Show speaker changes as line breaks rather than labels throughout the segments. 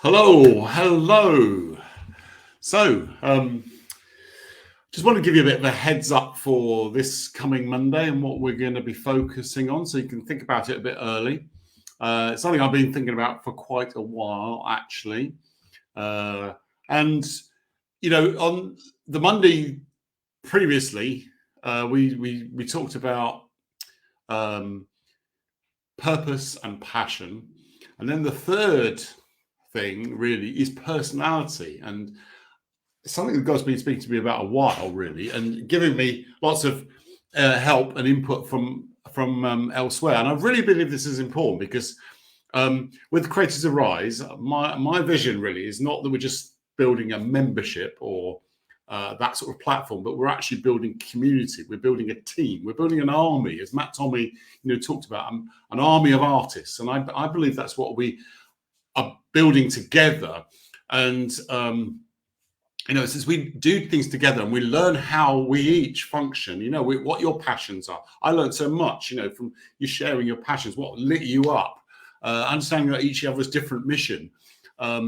Hello. Just want to give you a bit of a heads up for this coming Monday and what we're going to be focusing on, so you can think about it a bit early. It's something I've been thinking about for quite a while, actually. And on the Monday previously, we talked about purpose and passion, and then the third thing really is personality, and something that God's been speaking to me about a while, really, and giving me lots of help and input from elsewhere. And I really believe this is important because with Creators Arise, my vision really is not that we're just building a membership or that sort of platform, but we're actually building community. We're building a team. We're building an army, as Matt Tommy talked about, an army of artists. And I believe that's what we are building together. And since we do things together and we learn how we each function, what your passions are. I learned so much, from you sharing your passions, what lit you up, understanding that each other's different mission. For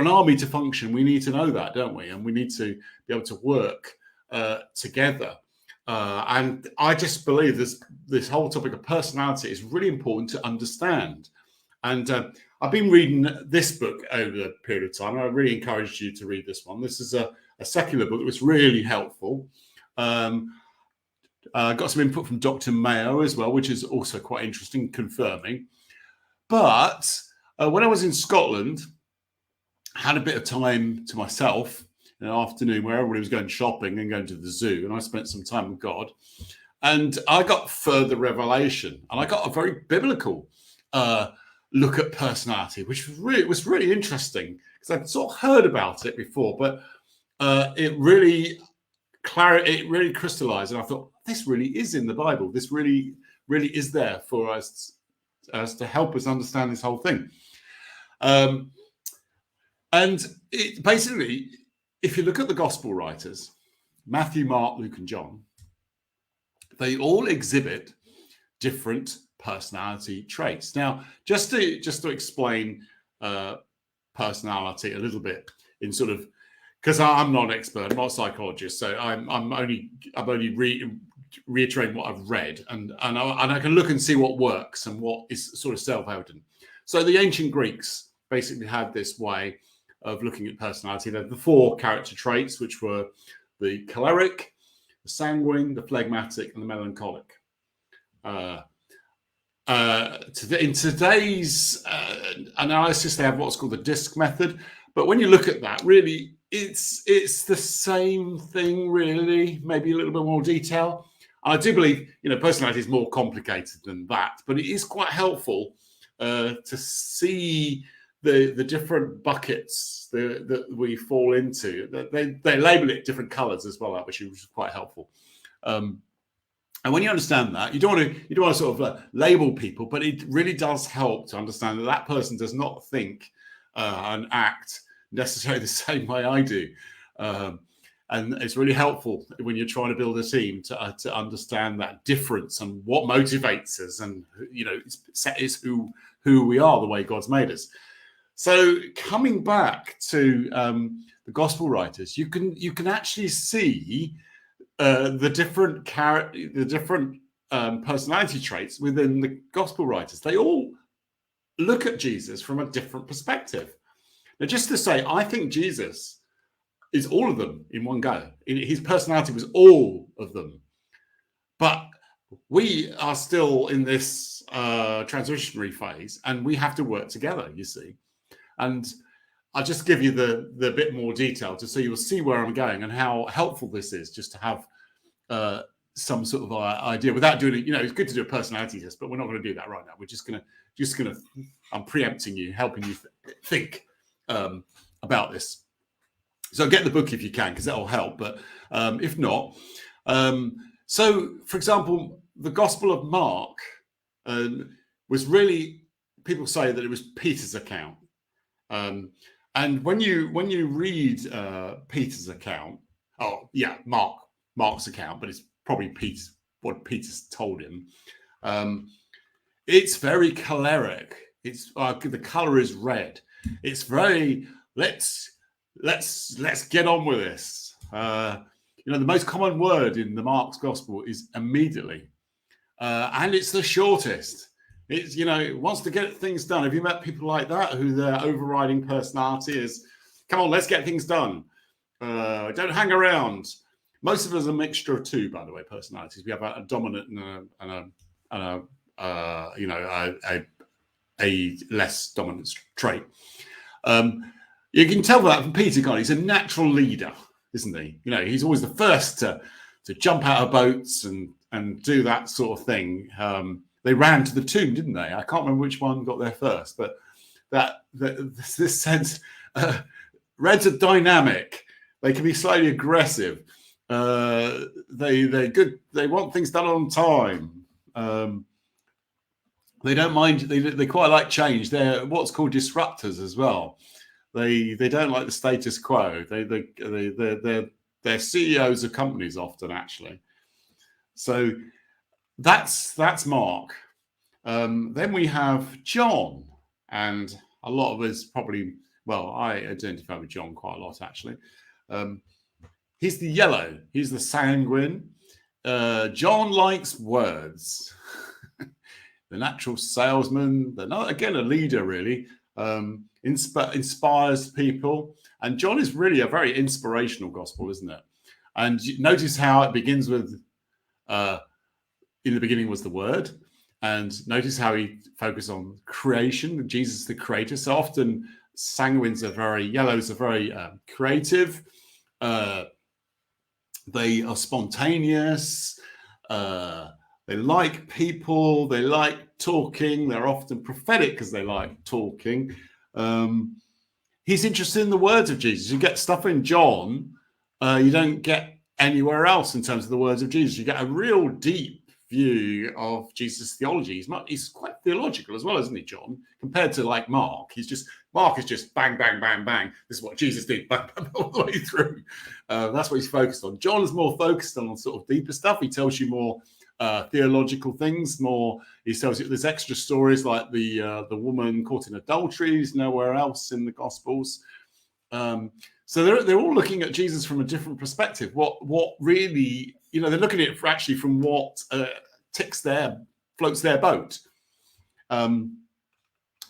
an army to function, we need to know that, don't we? And we need to be able to work together. And I just believe this whole topic of personality is really important to understand. And I've been reading this book over the period of time. I really encourage you to read this one. This is a secular book that was really helpful. Got some input from Dr. Mayo as well, which is also quite interesting, confirming. But when I was in Scotland, I had a bit of time to myself in the afternoon where everybody was going shopping and going to the zoo, and I spent some time with God. And I got further revelation, and I got a very biblical look at personality, which was really interesting because I'd sort of heard about it before, but it really crystallized, and I thought, this really is in the Bible. This really is there for us to help us understand this whole thing. And it basically, if you look at the gospel writers, Matthew, Mark, Luke, and John, they all exhibit different personality traits. Now, just to explain personality a little bit, in sort of, because I'm not an expert, I'm not a psychologist, so I'm only reiterating what I've read, and I can look and see what works and what is sort of self-evident. So the ancient Greeks basically had this way of looking at personality. They had the four character traits, which were the choleric, the sanguine, the phlegmatic, and the melancholic. In today's analysis, they have what's called the DISC method. But when you look at that, really, it's the same thing, really, maybe a little bit more detail. I do believe, personality is more complicated than that, but it is quite helpful to see the different buckets that we fall into. They label it different colors as well, which is quite helpful. And when you understand that, you don't want to sort of label people, but it really does help to understand that person does not think and act necessarily the same way I do. And it's really helpful when you're trying to build a team to understand that difference and what motivates us, and it's who we are, the way God's made us. So coming back to the gospel writers, you can actually see the different personality traits within the gospel writers. They all look at Jesus from a different perspective. Now, just to say, I think Jesus is all of them in one go. His personality was all of them. But we are still in this transitionary phase, and we have to work together, you see. And I'll just give you the bit more detail so you'll see where I'm going and how helpful this is, just to have some sort of idea without doing it. It's good to do a personality test, but we're not going to do that right now. We're just gonna I'm preempting you, helping you think about this. So get the book if you can, because that'll help. But if not, so for example, the Gospel of Mark was really, people say that it was Peter's account. And when you read Peter's account, Mark's account, but it's probably what Peter's told him. It's very choleric. It's the color is red. It's very let's get on with this. The most common word in the Mark's Gospel is immediately, and it's the shortest. It's it wants to get things done. Have you met people like that who their overriding personality is, "Come on, let's get things done. Don't hang around." Most of us are a mixture of two, by the way, personalities. We have a dominant and a less dominant trait. You can tell that from Peter, can't you? He's a natural leader, isn't he? He's always the first to jump out of boats and do that sort of thing. They ran to the tomb, didn't they? I can't remember which one got there first, but this sense, Reds are dynamic. They can be slightly aggressive. They're good. They want things done on time. They don't mind. They quite like change. They're what's called disruptors as well. They don't like the status quo. They're CEOs of companies often, actually. So that's Mark. Then we have John, and a lot of us probably. Well, I identify with John quite a lot, actually. He's the yellow. He's the sanguine. John likes words. The natural salesman. Again, a leader, really. Inspires people. And John is really a very inspirational gospel, isn't it? And notice how it begins with, in the beginning was the Word. And notice how he focuses on creation. Jesus, the creator. So often yellows are very creative. They are spontaneous. They like people. They like talking. They're often prophetic because they like talking. He's interested in the words of Jesus. You get stuff in John you don't get anywhere else in terms of the words of Jesus. You get a real deep view of Jesus' theology. He's quite theological as well, isn't he, John? Compared to like Mark. Mark is just bang, bang, bang, bang. This is what Jesus did, bang, bang, all the way through. That's what he's focused on. John is more focused on sort of deeper stuff. He tells you more theological things. He tells you there's extra stories like the woman caught in adultery is nowhere else in the Gospels. So they're all looking at Jesus from a different perspective. What really, they're looking at it actually from what floats their boat.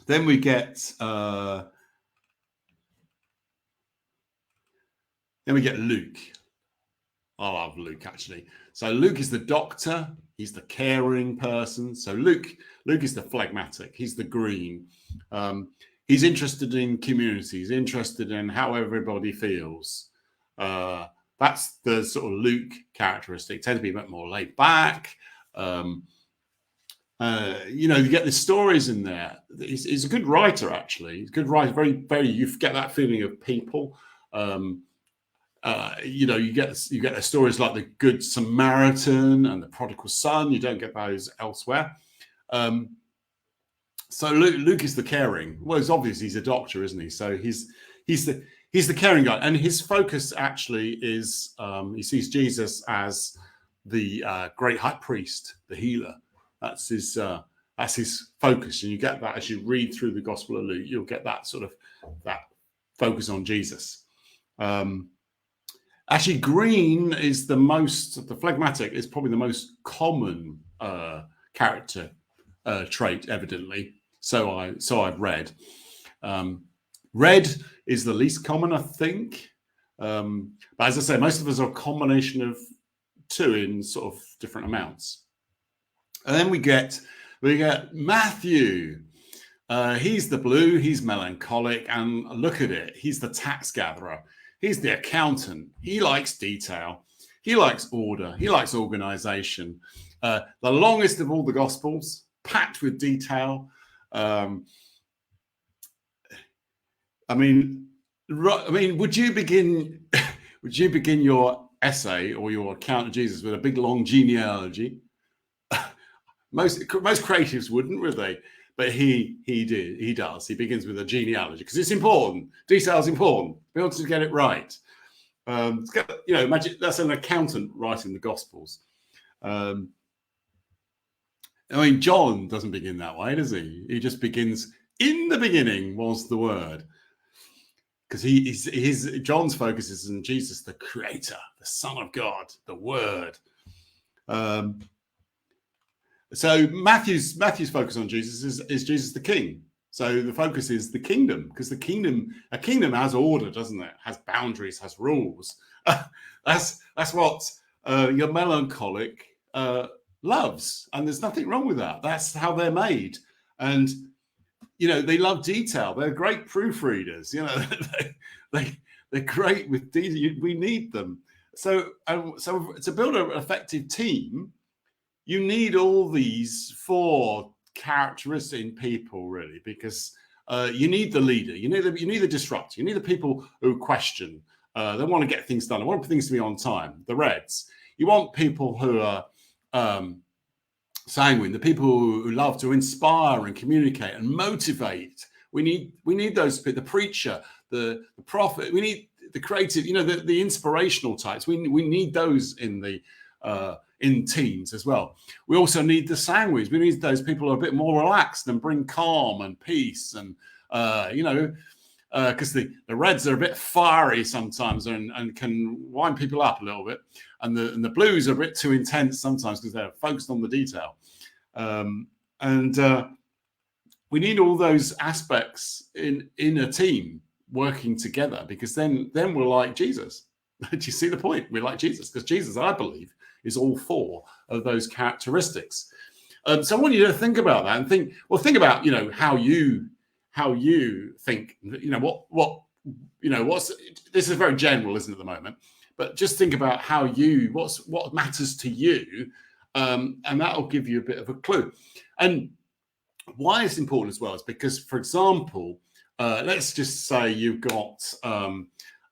Then we get Luke. I love Luke, actually. So Luke is the doctor. He's the caring person. So Luke is the phlegmatic. He's the green. He's interested in community. He's interested in how everybody feels. That's the sort of Luke characteristic. Tends to be a bit more laid back. You get the stories in there. He's a good writer, actually. He's a good writer. Very, very. You get that feeling of people. You get the stories like the Good Samaritan and the Prodigal Son. You don't get those elsewhere. So Luke is the caring. Well, it's obvious he's a doctor, isn't he? So he's the caring guy, and his focus actually is he sees Jesus as the great high priest, the healer. That's his focus, and you get that as you read through the Gospel of Luke. You'll get that sort of that focus on Jesus. Actually, green is the phlegmatic is probably the most common character trait, evidently. So I've read. Red is the least common, I think. But as I say, most of us are a combination of two in sort of different amounts. And then we get Matthew. He's the blue. He's melancholic, and look at it. He's the tax gatherer. He's the accountant. He likes detail. He likes order. He likes organization. The longest of all the Gospels, packed with detail. Would you begin your essay or your account of Jesus with a big long genealogy? Most creatives wouldn't, would they? But he did. He does. He begins with a genealogy because it's important. Detail is important. Be able to get it right. Imagine that's an accountant writing the Gospels. John doesn't begin that way, does he? He just begins In the beginning was the Word. Because John's focus is on Jesus, the Creator, the Son of God, the Word. So Matthew's focus on Jesus is Jesus the King. So the focus is the kingdom, because a kingdom has order, doesn't it? Has boundaries, has rules. That's what your melancholic loves, and there's nothing wrong with that. That's how they're made, and they love detail. They're great proofreaders. They're great with detail. We need them. So to build an effective team, you need all these 4 characteristics in people, really, because you need the leader, you need the disruptor, you need the people who question. They want to get things done. They want things to be on time. The Reds. You want people who are sanguine, the people who love to inspire and communicate and motivate. We need those people. The preacher, the prophet. We need the creative. The inspirational types. We need those in teams as well. We also need the sanguines. We need those people who are a bit more relaxed and bring calm and peace, and because the Reds are a bit fiery sometimes and can wind people up a little bit, and the Blues are a bit too intense sometimes because they're focused on the detail. We need all those aspects in a team working together, because then we're like Jesus. Do you see the point? We're like Jesus, because Jesus, I believe, is all 4 of those characteristics. So I want you to think about that and think about how you think. This is very general, isn't it, at the moment? But just think about what matters to you, and that'll give you a bit of a clue. And why it's important as well is because, for example, let's just say you've got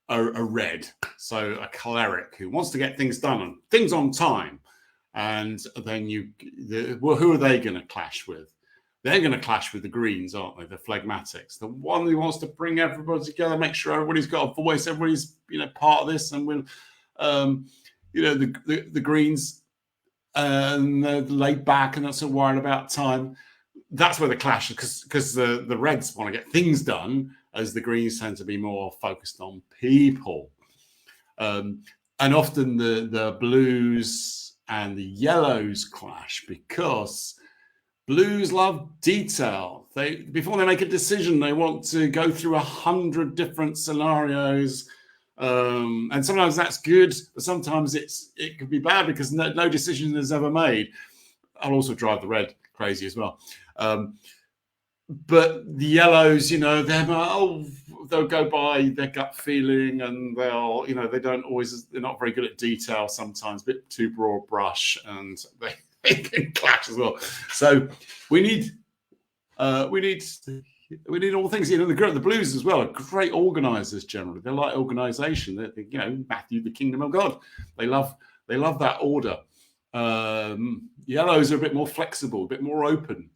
a Red, so a cleric who wants to get things done and things on time, and then who are they going to clash with? They're going to clash with the Greens, aren't they? The phlegmatics, the one who wants to bring everybody together, make sure everybody's got a voice, everybody's part of this, and the Greens, and they're laid back and not so worried about time. That's where the clash is, because the Reds want to get things done, as the Greens tend to be more focused on people. And often the Blues and the Yellows clash, because Blues love detail. Before they make a decision, they want to go through 100 different scenarios. And sometimes that's good, but sometimes it could be bad, because no decision is ever made. I'll also drive the Red crazy as well. But the Yellows, they'll go by their gut feeling, and they'll, they're not very good at detail sometimes, a bit too broad brush, and they can clash as well. So we need all things. The Blues as well are great organisers generally. They like organisation. Matthew, the kingdom of God. They love that order. Yellows are a bit more flexible, a bit more open.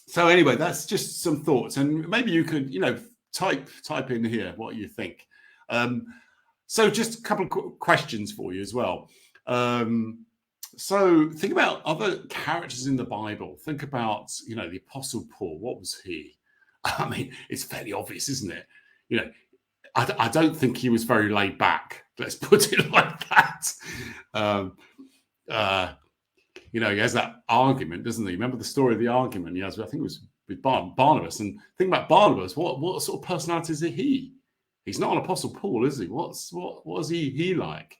So anyway, that's just some thoughts, and maybe you could, type in here what you think. So just a couple of questions for you as well. So think about other characters in the Bible. Think about, the Apostle Paul. What was he? I mean, it's fairly obvious, isn't it? I don't think he was very laid back. Let's put it like that. He has that argument, doesn't he? Remember the story of the argument he has? I think it was with Barnabas. And think about Barnabas. What sort of personality is he? He's not an Apostle Paul, is he? What is he like?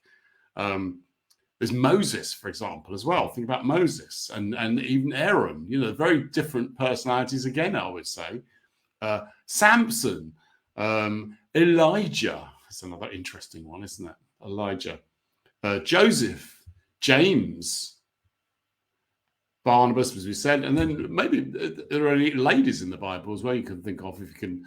There's Moses, for example, as well. Think about Moses and even Aaron. Very different personalities again, I would say. Samson, Elijah. That's another interesting one, isn't it? Elijah, Joseph, James, Barnabas, as we said, and then maybe there are any ladies in the Bible as well you can think of, if you can.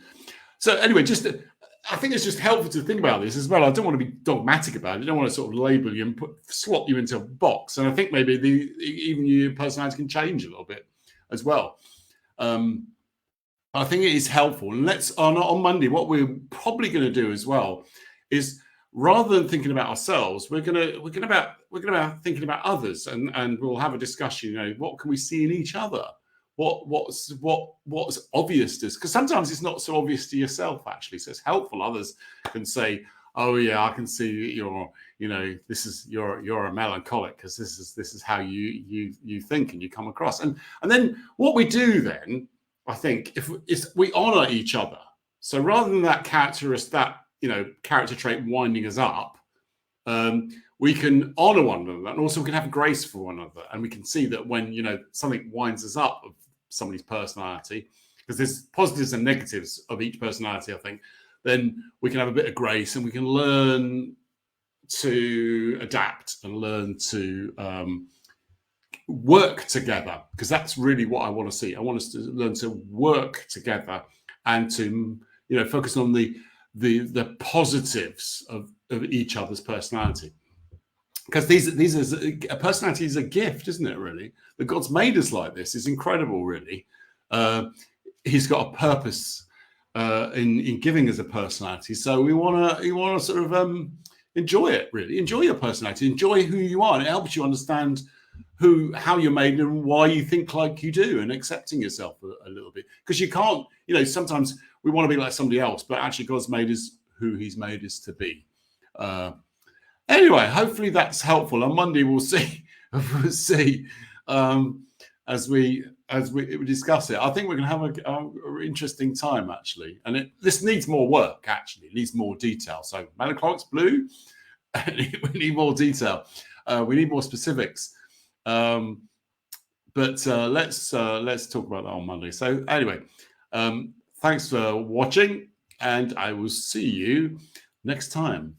So anyway, I think it's just helpful to think about this as well. I don't want to be dogmatic about it. I don't want to sort of label you and slot you into a box. And I think maybe even your personality can change a little bit as well. I think it is helpful. And on Monday, what we're probably going to do as well is, rather than thinking about ourselves, we're going to thinking about others, and we'll have a discussion. What can we see in each other? what's obvious to us, because sometimes it's not so obvious to yourself actually. So it's helpful. Others can say, "Oh yeah, I can see that you're a melancholic because this is how you think and you come across." And then what we do then, I think, is we honor each other. So rather than that character trait winding us up, we can honor one another, and also we can have grace for one another. And we can see that when something winds us up of somebody's personality, because there's positives and negatives of each personality, I think, then we can have a bit of grace and we can learn to adapt and learn to work together, because that's really what I want to see. I want us to learn to work together and to focus on the positives of each other's personality, because a personality is a gift, isn't it? Really, that God's made us like this is incredible. Really, He's got a purpose in giving us a personality. So we want to sort of enjoy it. Really, enjoy your personality, enjoy who you are, and it helps you understand how you're made and why you think like you do, and accepting yourself a little bit, because you can't. Sometimes we want to be like somebody else, but actually God's made us who He's made us to be. Anyway, hopefully that's helpful. On Monday we'll see. We'll see as we discuss it. I think we're going to have an interesting time actually, and this needs more work. Actually, it needs more detail. So melancholic's blue. We need more detail. We need more specifics. But let's talk about that on Monday. So anyway, thanks for watching, and I will see you next time.